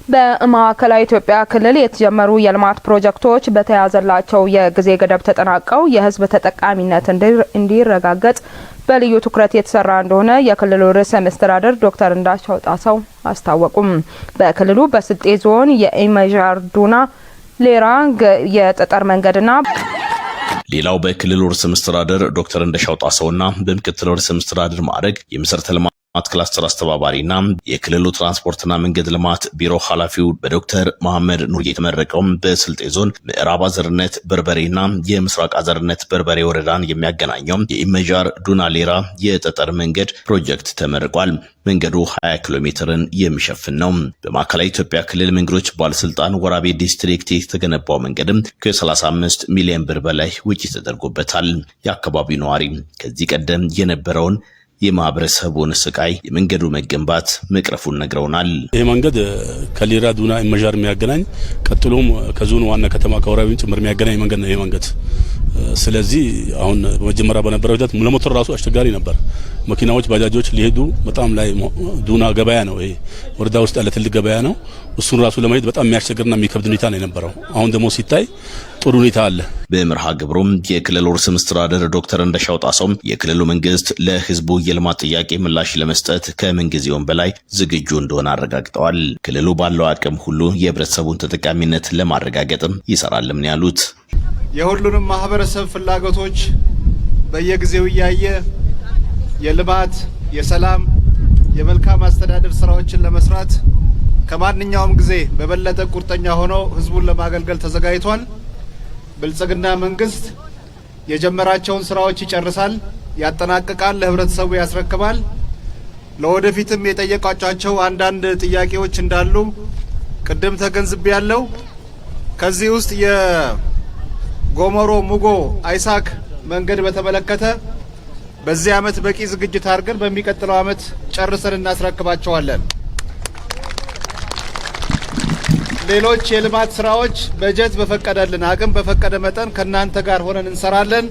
በማዕከላዊ ኢትዮጵያ ክልል የተጀመሩ የልማት ፕሮጀክቶች በተያዘላቸው የጊዜ ገደብ ተጠናቀው የሕዝብ ተጠቃሚነት እንዲረጋገጥ በልዩ ትኩረት የተሰራ እንደሆነ የክልሉ ርዕሰ መስተዳድር ዶክተር እንዳሻው ጣሰው አስታወቁም። በክልሉ በስልጤ ዞን የኢመዣር ዱና ሌራ የጠጠር መንገድና ሌላው በክልሉ ርዕሰ መስተዳድር ዶክተር እንዳሻው ጣሰውና በምክትል ርዕሰ መስተዳድር ማዕረግ የመሰረተ ልማት ክላስተር አስተባባሪና የክልሉ ትራንስፖርትና መንገድ ልማት ቢሮ ኃላፊው በዶክተር መሐመድ ኑር የተመረቀው በስልጤ ዞን ምዕራብ አዘርነት በርበሬና የምስራቅ አዘርነት በርበሬ ወረዳን የሚያገናኘው የኢመዣር ዱና ሌራ የጠጠር መንገድ ፕሮጀክት ተመርቋል። መንገዱ 20 ኪሎ ሜትርን የሚሸፍን ነው። በማዕከላዊ ኢትዮጵያ ክልል መንገዶች ባለስልጣን ወራቤ ዲስትሪክት የተገነባው መንገድም ከ35 ሚሊዮን ብር በላይ ወጪ ተደርጎበታል። የአካባቢው ነዋሪ ከዚህ ቀደም የነበረውን የማህበረሰቡን ስቃይ የመንገዱ መገንባት መቅረፉን ነግረውናል። ይህ መንገድ ከሌራ ዱና ኢመዣር የሚያገናኝ ቀጥሎም ከዞኑ ዋና ከተማ ከወራቤን ጭምር የሚያገናኝ መንገድ ነው ይህ መንገድ። ስለዚህ አሁን በመጀመሪያ በነበረው ሂደት ለሞተር ራሱ አስቸጋሪ ነበር። መኪናዎች፣ ባጃጆች ሊሄዱ በጣም ላይ ዱና ገበያ ነው፣ ይሄ ወረዳ ውስጥ ያለ ትልቅ ገበያ ነው። እሱን ራሱ ለማየት በጣም የሚያስቸግርና የሚከብድ ሁኔታ ነው የነበረው። አሁን ደግሞ ሲታይ ጥሩ ሁኔታ አለ። በመርሃ ግብሩም የክልሉ ርዕሰ መስተዳድር ዶክተር እንዳሻው ጣሰው የክልሉ መንግስት ለህዝቡ የልማት ጥያቄ ምላሽ ለመስጠት ከምንጊዜውም በላይ ዝግጁ እንደሆነ አረጋግጠዋል። ክልሉ ባለው አቅም ሁሉ የህብረተሰቡን ተጠቃሚነት ለማረጋገጥም ይሰራልም ነው ያሉት። የሁሉንም ማህበረሰብ ፍላጎቶች በየጊዜው እያየ የልማት፣ የሰላም፣ የመልካም አስተዳደር ስራዎችን ለመስራት ከማንኛውም ጊዜ በበለጠ ቁርጠኛ ሆኖ ህዝቡን ለማገልገል ተዘጋጅቷል። ብልጽግና መንግስት የጀመራቸውን ስራዎች ይጨርሳል፣ ያጠናቅቃል፣ ለህብረተሰቡ ያስረክባል። ለወደፊትም የጠየቋቸው አንዳንድ ጥያቄዎች እንዳሉ ቅድም ተገንዝቤያለሁ። ከዚህ ውስጥ የጎመሮ ሙጎ አይሳክ መንገድ በተመለከተ በዚህ አመት በቂ ዝግጅት አድርገን በሚቀጥለው አመት ጨርሰን እናስረክባቸዋለን። ሌሎች የልማት ስራዎች በጀት በፈቀደልን አቅም በፈቀደ መጠን ከናንተ ጋር ሆነን እንሰራለን።